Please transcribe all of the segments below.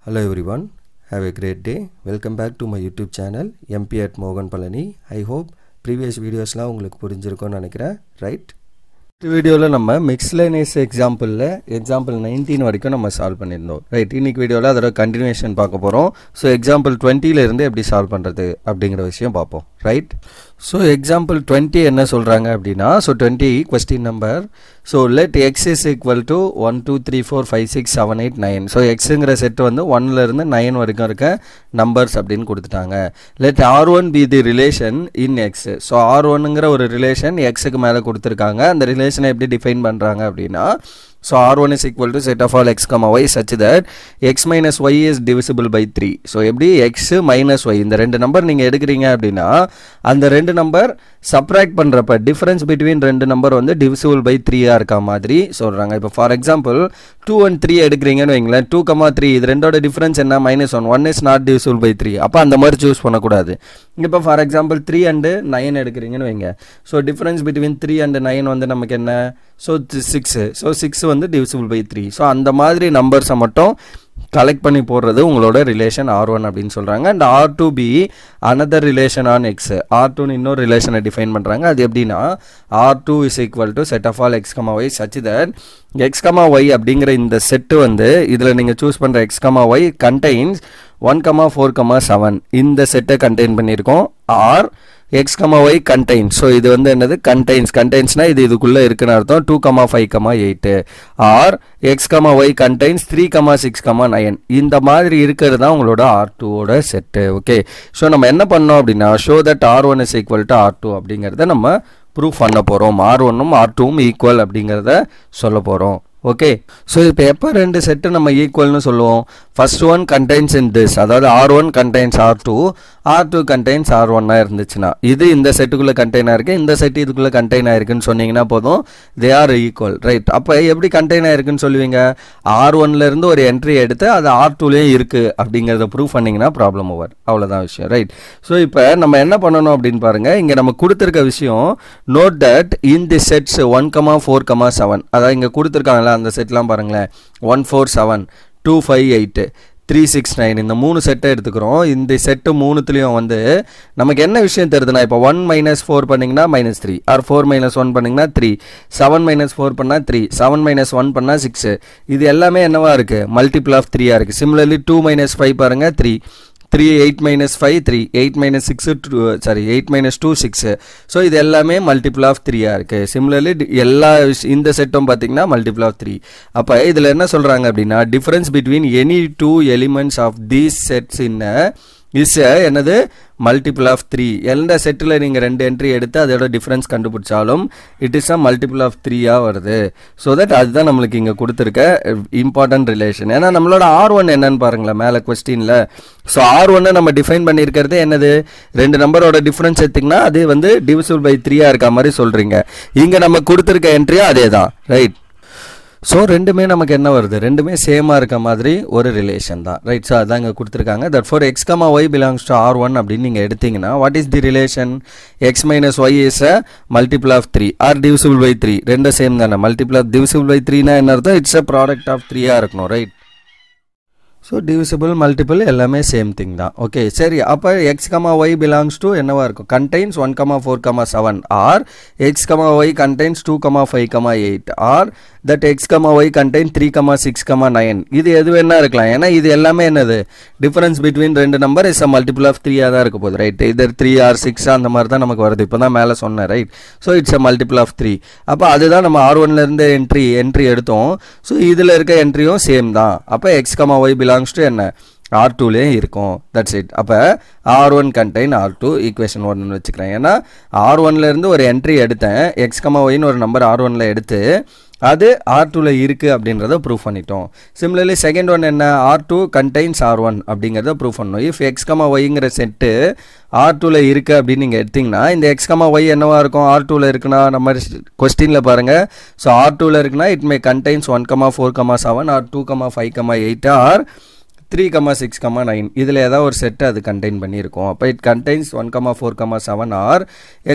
Hello everyone, have a great day. Welcome back to my YouTube channel MP at Mogan Palani. I hope previous videos la உங்களுக்கு புரிஞ்சிருக்கும்னு நினைக்கிறேன், right? இந்த வீடியோல நம்ம மிக்ஸ்லேனியஸ் எக்ஸாம்பிள்ல example 19 வரைக்கும் நம்ம சால்வ் பண்ணிருந்தோம், ரைட்? இன்னைக்கு வீடியோல அதோட கண்டினியூஷன் பார்க்க போறோம். சோ எக்ஸாம்பிள் 20 ல இருந்து எப்படி சால்வ் பண்றது அப்படிங்கற விஷயம் பார்ப்போம், ரைட்? So example 20 என்ன சொல்றாங்க அப்படினா, so 20 question number, so let x is equal to 1 2 3 4 5 6 7 8 9. so x ங்கற set வந்து 1 ல இருந்து 9 வரைக்கும் இருக்க நம்பர்ஸ் அப்படினு கொடுத்துட்டாங்க. let r1 be the relation in x. so r1 ங்கற ஒரு ரிலேஷன் x க்கு மேல கொடுத்திருக்காங்க. அந்த ரிலேஷனை எப்படி டிஃபைன் பண்றாங்க அப்படினா, so r1 is equal to set of all x comma y such that x minus y is divisible by 3. so எப்படி x minus y இந்த ரெண்டு நம்பர் நீங்க எடுக்குறீங்க அப்படினா, அந்த ரெண்டு நம்பர் சப்ட்ராக்ட் பண்றப்ப டிஃபரன்ஸ் between ரெண்டு நம்பர் வந்து divisible by 3 ஆ இருக்க மாதிரி சொல்றாங்க. இப்போ ஃபார் எக்ஸாம்பிள் 2 and 3 எடுக்குறீங்கன்னு வைங்களேன், 2, 3 இது ரெண்டோட டிஃபரன்ஸ் என்ன? -1. 1 is not divisible by 3. அப்ப அந்த மாதிரி சூஸ் பண்ண கூடாது. இப்போ ஃபார் எக்ஸாம்பிள் 3 and 9 எடுக்குறீங்கன்னு வைங்க, so டிஃபரன்ஸ் between 3 and 9 வந்து நமக்கு என்ன? so 6. so 6 வந்து divisible by 3. so அந்த மாதிரி நம்பர்ஸை மட்டும் கலெக்ட் பண்ணி போடுறது உங்களோட ரிலேஷன் R1 அப்படின்னு சொல்றாங்க. and R2 be another relation on x. R2 ன்னு இன்னொரு ரிலேஷனை டிஃபைன் பண்றாங்க. அது எப்படின்னா, R2 is equal to set of all x, y such that x, y அப்படிங்கிற இந்த செட் வந்து இதுல நீங்க சூஸ் பண்ற x, y contains 1, 4, 7 இந்த செட்டை கண்டெயின் பண்ணியிருக்கோம். R x, y contains. so இது வந்து என்னது? contains இது இதுக்குள்ள இருக்குன்னு அர்த்தம். 2, 5, 8 or x, y contains 3, 6, 9 இந்த மாதிரி இருக்கிறது தான் உங்களோட R2 ஓட செட். ஓகே, ஸோ நம்ம என்ன பண்ணோம் அப்படின்னா, show that R1 is equal to R2 அப்படிங்கிறத நம்ம ப்ரூஃப் பண்ண போறோம். R1ம் R2ம் ஈக்குவல் அப்படிங்கிறத சொல்ல போறோம். ஓகே, ஸோ இப்போ எப்போ ரெண்டு செட்டு நம்ம ஈக்குவல்னு சொல்லுவோம்? First one contains in this, அதாவது R1 contains R2, R2 contains R1 இருந்துச்சுன்னா, இது இந்த செட்டுக்குள்ள கண்டெய்ன் ஆயிருக்கு, இந்த செட் இதுக்குள்ள கண்டெய்ன் ஆயிருக்குன்னு சொன்னீங்கன்னா போதும், தே ஆர் ஈக்குவல், ரைட்? அப்போ எப்படி கண்டெய்ன் ஆயிருக்குன்னு சொல்லுவீங்க? R1ல இருந்து ஒரு என்ட்ரி எடுத்து அது R2லயே இருக்கு அப்படிங்கிறத ப்ரூவ் பண்ணீங்கன்னா ப்ராப்ளம் ஓவர், அவ்வளோதான் விஷயம், ரைட்? ஸோ இப்போ நம்ம என்ன பண்ணணும் அப்படின்னு பாருங்க, இங்கே நம்ம கொடுத்துருக்க விஷயம், note that in the sets 1, 4, 7, அதாவது இங்கே கொடுத்துருக்காங்களா அந்த செட்லாம் பாருங்களேன், 1, 4, 7, 2, 5, 8, 3, 6, 9 இந்த மூணு செட்டை எடுத்துக்கிறோம். இந்த செட்டு மூணுத்துலேயும் வந்து நமக்கு என்ன விஷயம் தெரியுதுன்னா, இப்போ 1 - 4 பண்ணிங்கன்னா -3, ஆர் 4 - 1 பண்ணிங்கன்னா 3, 7 - 4 பண்ணால் 3, 7 - 1 பண்ணால் 6. இது எல்லாமே என்னவா இருக்குது? மல்டிபிள் ஆஃப் 3 இருக்குது. சிமிலர்லி 2 - 5 பாருங்க 3, 8 - 5 3, 8 - 6 8 - 2 6. ஸோ இது எல்லாமே மல்டிபிள் ஆஃப் 3 இருக்கு. சிமிலர்லி எல்லா இந்த செட்டும் பார்த்தீங்கன்னா மல்டிபிள் ஆஃப் 3. அப்போ இதில் என்ன சொல்கிறாங்க அப்படின்னா, difference between any 2 elements of these sets in is என்னது? Multiple of 3. எந்த செட்டில் நீங்கள் ரெண்டு என்ட்ரி எடுத்து அதோட டிஃபரன்ஸ் கண்டுபிடிச்சாலும் it is a multiple of 3 வருது. ஸோ தட் அதுதான் நம்மளுக்கு இங்கே கொடுத்துருக்க இம்பார்ட்டன்ட் ரிலேஷன். ஏன்னா நம்மளோட R1 என்னன்னு பாருங்களேன் மேலே கொஸ்டினில். ஸோ R1 நம்ம டிஃபைன் பண்ணியிருக்கிறது என்னது? ரெண்டு நம்பரோட டிஃபரன்ஸ் எடுத்திங்கன்னா அது வந்து டிவிசிபிள் பை 3 இருக்க மாதிரி சொல்கிறீங்க. இங்கே நம்ம கொடுத்துருக்க என்ட்ரியும் அதே தான், ரைட்? ஸோ ரெண்டுமே நமக்கு என்ன வருது? ரெண்டுமே சேமாக இருக்க மாதிரி ஒரு ரிலேஷன் தான், ரைட்? ஸோ அதான் இங்கே கொடுத்துருக்காங்க. That for x, y belongs to R1 அப்படின்னு நீங்கள் எடுத்தீங்கன்னா, what is the relation? x minus y is a multiple of 3 or divisible by 3. ரெண்டும் சேம் தானே. மல்டிபிள் ஆஃப் டிவிசிபிள் பை 3னா என்ன அர்த்தம்? இட்ஸ் அ ப்ராடக்ட் ஆஃப் 3 இருக்கணும், ரைட்? ஸோ டிவிசிபிள் மல்டிபிள் எல்லாமே சேம் திங் தான். ஓகே, சரி. அப்போ x, y பிலாங்ஸ் டு என்னவா இருக்கும்? Contains 1, 4, 7 or x, y contains 2, 5, 8 or that x, y contain 3, 6, 9. இது எது வேணா இருக்கலாம். ஏன்னா இது எல்லாமே என்னது? டிஃபரன்ஸ் பிட்வீன் ரெண்டு number is a multiple of 3 தான் இருக்க போகுது, ரைட்? இதர் 3 ஆர் 6 அந்த மாதிரி தான் நமக்கு வருது. இப்போ தான் மேலே சொன்னேன், right? So it's a multiple of 3. அப்போ அதுதான் நம்ம R1ல இருந்து என்ட்ரி எடுத்தோம். ஸோ இதில் இருக்க என்ட்ரியும் சேம் தான். அப்போ x, y பிலாங்ஸ் டு என்ன? R2லே இருக்கும். That's it. அப்போ R1 கண்டெய்ன் R2 ஈக்குவேஷன் 1 வச்சுக்கிறேன். ஏன்னா R1ல இருந்து ஒரு என்ட்ரி எடுத்தேன், x, yன்னு ஒரு நம்பர் R1ல எடுத்து அது R2ல இருக்கு அப்படின்றத ப்ரூவ் பண்ணிட்டோம். சிமிலர்லி செகண்ட் ஒன் என்ன? R2 கண்டெய்ன்ஸ் R1 அப்படிங்கிறத ப்ரூவ் பண்ணணும். இஃப் x, yங்கிற செட்டு R2ல இருக்கு அப்படின்னு நீங்கள் எடுத்தீங்கன்னா, இந்த x, y என்னவா இருக்கும்? R2ல இருக்குன்னா நம்ம கொஸ்டினில் பாருங்க. ஸோ R2ல இருக்குன்னா it may contains 1, 4, 7 or 2, 5, 8 or 3, 6, 9 இதில் ஏதாவது ஒரு செட்டு அது கண்டெயின் பண்ணியிருக்கோம். அப்போ it contains 1, 4, 7 or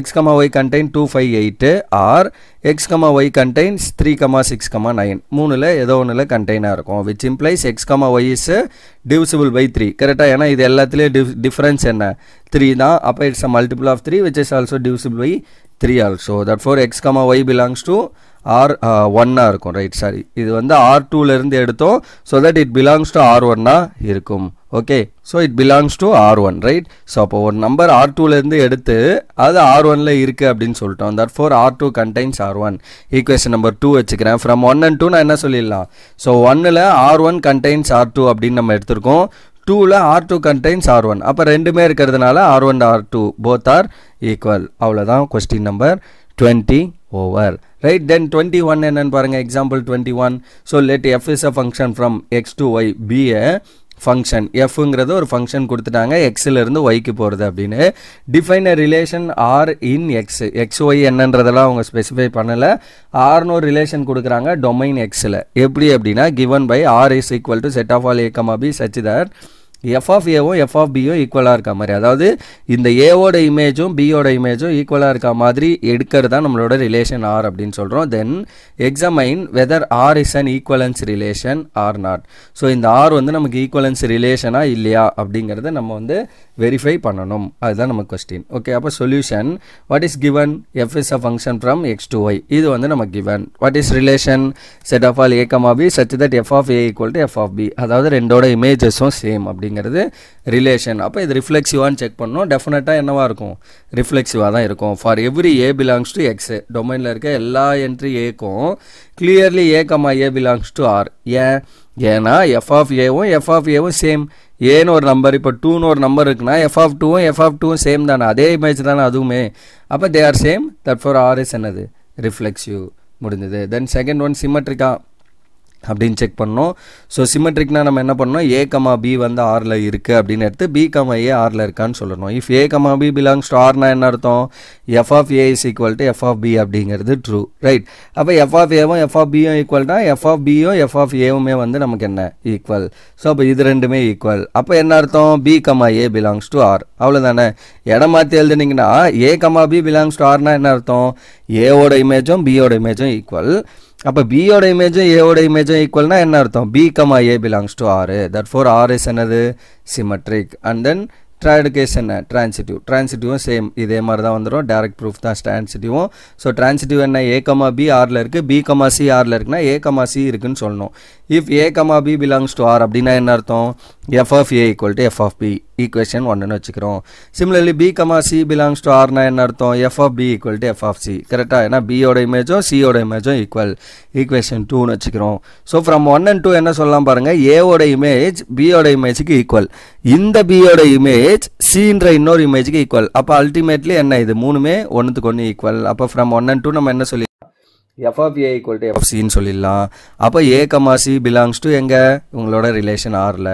x, y contain 2, 5, 8 or x, y contains 3, 6, 9 மூணில் ஏதோ ஒன்றில் கண்டெயினாக இருக்கும். Which implies x, y is divisible by 3. கரெக்டாக? ஏன்னா இது எல்லாத்துலேயும் டிஃப்ரென்ஸ் என்ன 3 தான். அப்போ it's a multiple of 3 which is also divisible by 3 also. Therefore x, y belongs to R1 இருக்கும். ரைட், சாரி, இது வந்து R2லேருந்து எடுத்தோம். So that it belongs to R1 இருக்கும். Okay, so it belongs to R1, right? So அப்போ ஒரு number R2லேருந்து எடுத்து அது R1ல இருக்குது அப்படின்னு சொல்லிட்டோம். தட்ஃபோர் R2 contains R1. Equation number 2 வச்சுக்கிறேன். ஃப்ரம் 1 and 2 நான் என்ன சொல்லிடலாம்? ஸோ 1ல் R1 கண்டெயின்ஸ் R2 அப்படின்னு நம்ம எடுத்திருக்கோம். 2ல் R2 கண்டெயின்ஸ் R1. அப்போ ரெண்டுமே இருக்கிறதுனால R1 R2 both are equal. அவ்வளோதான் question number 20 over. Right, then 21 என்னன்னு பாருங்க. Example 21. So let f is a function from x to y be a function. fங்கிறது ஒரு ஃபங்க்ஷன் கொடுத்துட்டாங்க, xல இருந்து yக்கு போகிறது அப்படின்னு. Define a relation r in x. xy என்னன்றதெல்லாம் அவங்க specify பண்ணலை. rன்னு ஒரு ரிலேஷன் கொடுக்குறாங்க டொமைன் xல. எப்படி அப்படின்னா given by r is equal to set of all a, b such that f of aவும் f of bயும் ஈக்குவலாக இருக்க மாதிரி, அதாவது இந்த ஏவோட இமேஜும் பியோட இமேஜும் ஈக்குவலாக இருக்க மாதிரி எடுக்கிறது தான் நம்மளோட ரிலேஷன் ஆர் அப்படின்னு சொல்கிறோம். Then examine whether R is an equivalence relation or not. So இந்த ஆர் வந்து நமக்கு ஈக்குவலன்ஸ் ரிலேஷனா இல்லையா அப்படிங்கிறத நம்ம வந்து வெரிஃபை பண்ணணும். அதுதான் நம்ம கொஸ்டின். ஓகே, அப்போ solution what is given? f is a function from x to y. இது வந்து நம்ம given. What is relation? Set of all a, b such that f of a equal to f of b. அதாவது ரெண்டோட இமேஜஸும் same அப்படிங்கிறது relation. அப்போ இது ரிஃப்ளெக்சிவான்னு check பண்ணணும். டெஃபினட்டாக என்னவா இருக்கும்? ரிஃப்ளெக்சிவாக தான் இருக்கும். For every a belongs to x. டொமைனில் இருக்க எல்லா என்ட்ரி ஏக்கும் clearly a, a belongs to r. ஏன்னா f of aவும் f of aவும் சேம். ஏன்னு ஒரு நம்பர், இப்போ 2ன்னு ஒரு நம்பர் இருக்குன்னா f of 2வும் f of 2வும் சேம் தானே, அதே இமேஜ் தானே அதுவுமே. அப்போ they are same. Therefore r is என்னது? ரிஃப்ளெக்சிவ். முடிஞ்சது. தென் செகண்ட் ஒன் சிமெட்ரிக்கா அப்படின்னு செக் பண்ணோம். ஸோ சிமெட்ரிக்னா நம்ம என்ன பண்ணோம்? a, b வந்து ஆரில் இருக்குது அப்படின்னு எடுத்து b, a ஆரில் இருக்கான்னு சொல்லணும். If a, b belongs to ஆர்னா என்ன அர்த்தம்? f of a is equal to f of b அப்படிங்கிறது ட்ரூ. ரைட், அப்போ f of aவும் f of bயும் ஈக்குவல்னா f of bயும் f of aவுமே வந்து நமக்கு என்ன? ஈக்குவல். ஸோ அப்போ இது ரெண்டுமே ஈக்குவல். அப்போ என்ன அர்த்தம்? b, a belongs to R. அவ்வளோதானே. இடம் மாற்றி எழுதுனீங்கன்னா a, b பிலாங்ஸ் டு ஆர்னா என்ன அர்த்தம்? ஏவோட இமேஜும் பியோட இமேஜும் ஈக்குவல். அப்போ பியோட இமேஜும் ஏவோட இமேஜும் ஈக்குவல்னா என்ன அர்த்தம்? b, a belongs to R. Therefore R is என்னது? Symmetric. And then third case என்ன? டிரான்சிட்டிவ். டிரான்சிட்டிவும் சேம் இதே மாதிரி தான் வந்துடும். டைரக்ட் ப்ரூஃப் தான் டிரான்சிட்டிவும். ஸோ டிரான்சிட்டிவ் என்ன? a, b ஆரில் இருக்குது, b, c ஆரில் இருக்குன்னா a, c இருக்குன்னு சொல்லணும். If a, b belongs to R அப்படின்னா என்ன அர்த்தம்? f of a equal to f of b. Equation 1ன்னு வச்சுக்கிறோம். Similarly b, c belongs to ஆர்னா என்ன அர்த்தம்? f of b equal to f of c. கரெக்டாக? ஏன்னா பியோட இமேஜும் சியோட இமேஜும் ஈக்குவல். ஈக்குவேஷன் 2ன்னு வச்சுக்கிறோம். ஸோ ஃப்ரம் 1 and 2 என்ன சொல்லலாம் பாருங்கள்? ஏவோட இமேஜ் பியோட இமேஜுக்கு ஈக்குவல், இந்த பியோட இமேஜ் சின்ற இன்னொரு இமேஜுக்கு ஈக்குவல். அப்போ அல்டிமேட்லி என்ன? இது மூணுமே ஒன்றுத்துக்கு ஒன்று ஈக்குவல். அப்போ ஃப்ரம் 1 and 2 நம்ம என்ன சொல்லி f of a equal to f of cன்னு சொல்லிடலாம். அப்போ a, c பிலாங்ஸ் டு எங்கே? உங்களோட ரிலேஷன் ஆரில்.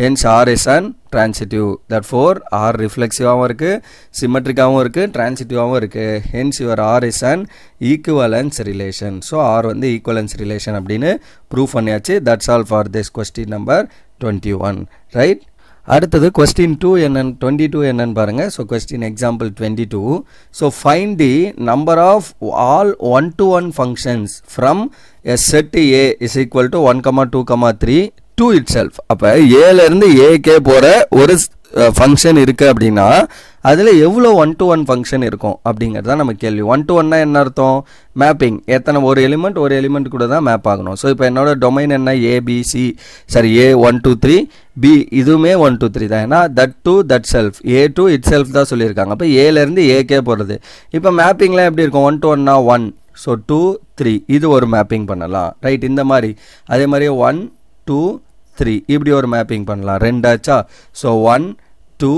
Hence R is an transitive. Therefore R ரிஃப்ளெக்சிவாகவும் இருக்குது, சிமெட்ரிக்காகவும் இருக்குது, டிரான்சிட்டிவாகவும் இருக்குது. Hence your R is an equivalence relation. So R வந்து ஈக்குவலன்ஸ் ரிலேஷன் அப்படின்னு ப்ரூவ் பண்ணியாச்சு. That's all for this question number 21. Right, அடுத்தது கொஸ்டின் 2 என்னன்னு 22 என்னன்னு பாருங்கள். ஸோ question example 22. So find the number of all 1-to-1 functions from a set A is equal to 1, 2, 3 to it self. அப்போ ஏலேருந்து AK போகிற ஒரு ஃபங்க்ஷன் இருக்குது அப்படின்னா அதில் எவ்வளோ 1-to-1 ஃபங்க்ஷன் இருக்கும் அப்படிங்கிறது தான் நம்ம கேள்வி. 1-to-1னா என்ன அர்த்தம்? மேப்பிங். எத்தனை ஒரு எலிமெண்ட் கூட தான் மேப் ஆகணும். ஸோ இப்போ என்னோட டொமைன் என்ன? ஏபிசி, சரி, a 1, 2, 3, b இதுவுமே 1, 2, 3 தான். ஏன்னா that to that self, a to it self தான் சொல்லியிருக்காங்க. அப்போ ஏலேருந்து ஏக்கே போகிறது. இப்போ மேப்பிங்லாம் எப்படி இருக்கும்? 1-to-1னா 1, ஸோ 2, 3 இது ஒரு மேப்பிங் பண்ணலாம். ரைட், இந்த மாதிரி. அதே மாதிரி 1, 2, 3 இப்படி ஒரு மேப்பிங் பண்ணலாம். ரெண்டாச்சா? ஸோ 1, 2,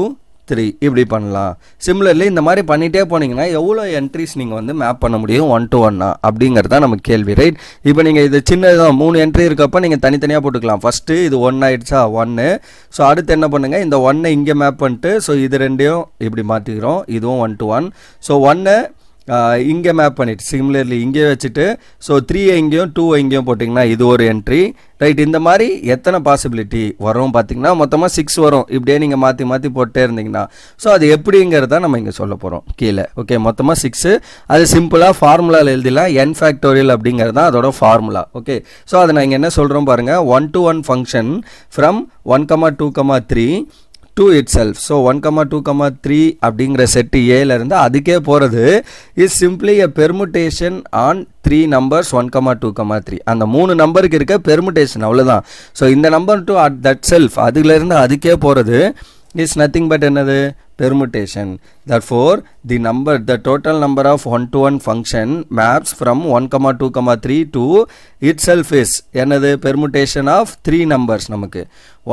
3 இப்படி பண்ணலாம். சிமிலர்லி இந்த மாதிரி பண்ணிகிட்டே போனீங்கன்னா எவ்வளோ என்ட்ரிஸ் நீங்கள் வந்து மேப் பண்ண முடியும் 1-to-1 அப்படிங்கிறது தான் நமக்கு கேள்வி. ரைட், இப்போ நீங்கள் இது சின்னதான் 3 என்ட்ரி இருக்கப்போ நீங்கள் தனித்தனியாக போட்டுக்கலாம். ஃபஸ்ட்டு இது 1 ஆகிடுச்சா? 1. ஸோ அடுத்து என்ன பண்ணுங்கள்? இந்த 1 இங்கே மேப் பண்ணிட்டு ஸோ இது ரெண்டையும் இப்படி மாற்றிக்கிறோம். இதுவும் 1-to-1. ஸோ 1 இங்கே மேப் பண்ணிவிட்டு சிமிலர்லி இங்கே வச்சுட்டு ஸோ 3 எங்கேயும் 2 எங்கேயும் போட்டிங்கன்னா இது ஒரு என்ட்ரி ரைட். இந்த மாதிரி எத்தனை பாசிபிலிட்டி வரும் பார்த்தீங்கன்னா மொத்தமாக 6 வரும். இப்படியே நீங்கள் மாற்றி மாற்றி போட்டே இருந்தீங்கன்னா ஸோ அது எப்படிங்கிறத நம்ம இங்கே சொல்ல போகிறோம் கீழே. ஓகே, மொத்தமாக 6. அது சிம்பிளாக ஃபார்முலாவில் எழுதிலாம். n ஃபேக்டோரியல் அப்படிங்கிறது தான் அதோட ஃபார்முலா. ஓகே, ஸோ அதை நான் இங்கே என்ன சொல்கிறோம் பாருங்கள். 1-to-1 function from 1,2,3 to itself. So 1,2,3 அப்படிங்கிற செட்டு ஏலேருந்து அதுக்கே போகிறது is simply a permutation on 3 numbers 1,2,3. அந்த 3 நம்பருக்கு இருக்க பெர்முட்டேஷன் அவ்வளோதான். ஸோ இந்த number to at that self அதுலேருந்து அதுக்கே போகிறது is nothing but another permutation. Therefore the total number of 1-to-1 function maps from 1,2,3 to itself is another permutation of 3 numbers. நமக்கு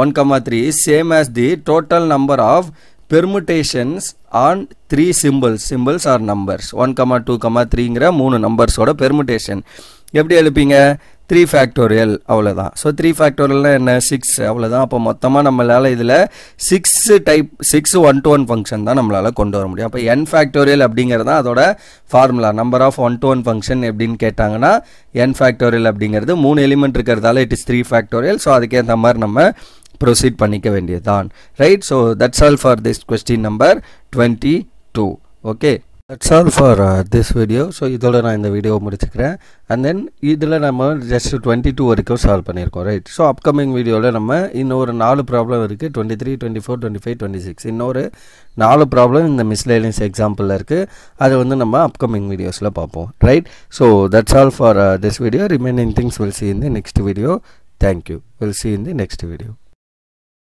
1,3 is same as the total number of permutations on 3 symbols or numbers. 1,2,3ங்கிற 3 நம்பர்ஸோட permutation எப்படி எழுப்பீங்க? 3 factorial அவ்வளோதான். So 3 ஃபேக்டோரியல்னா என்ன? 6 அவ்வளோதான். அப்போ மொத்தமாக நம்மளால் இதில் 6 1-to-1 function தான் நம்மளால் கொண்டு வர முடியும். அப்போ n ஃபேக்டோரியல் அப்படிங்கிறது தான் அதோட formula. Number of 1-to-1 function எப்படின்னு கேட்டாங்கன்னா n ஃபேக்டோரியல் அப்படிங்கிறது 3 எலிமெண்ட் இருக்கிறதால இட் இஸ் 3 ஃபேக்டோரியல். ஸோ அதுக்கேற்ற மாதிரி நம்ம ப்ரொசீட் பண்ணிக்க வேண்டியதுதான். Right. So that's all for this question number 22. Okay, that's all for this video. So இதோட நான் இந்த வீடியோவை முடிச்சுக்கிறேன். அண்ட் தென் இதில் நம்ம ஜஸ்ட் 22 வரைக்கும் சால்வ் பண்ணியிருக்கோம். ரைட். ஸோ அப்கமிங் வீடியோவில் நம்ம இன்னொரு 4 ப்ராப்ளம் இருக்குது. 23, 24, 25, 26 இன்னொரு 4 ப்ராப்ளம் இந்த மிஸ்லேனியஸ் எக்ஸாம்பிளில் இருக்குது. அதை வந்து நம்ம அப்கமிங் வீடியோஸில் பார்ப்போம். Right. So that's all for this video. Remaining things we'll see in the next video. Thank you. We'll see in the next video.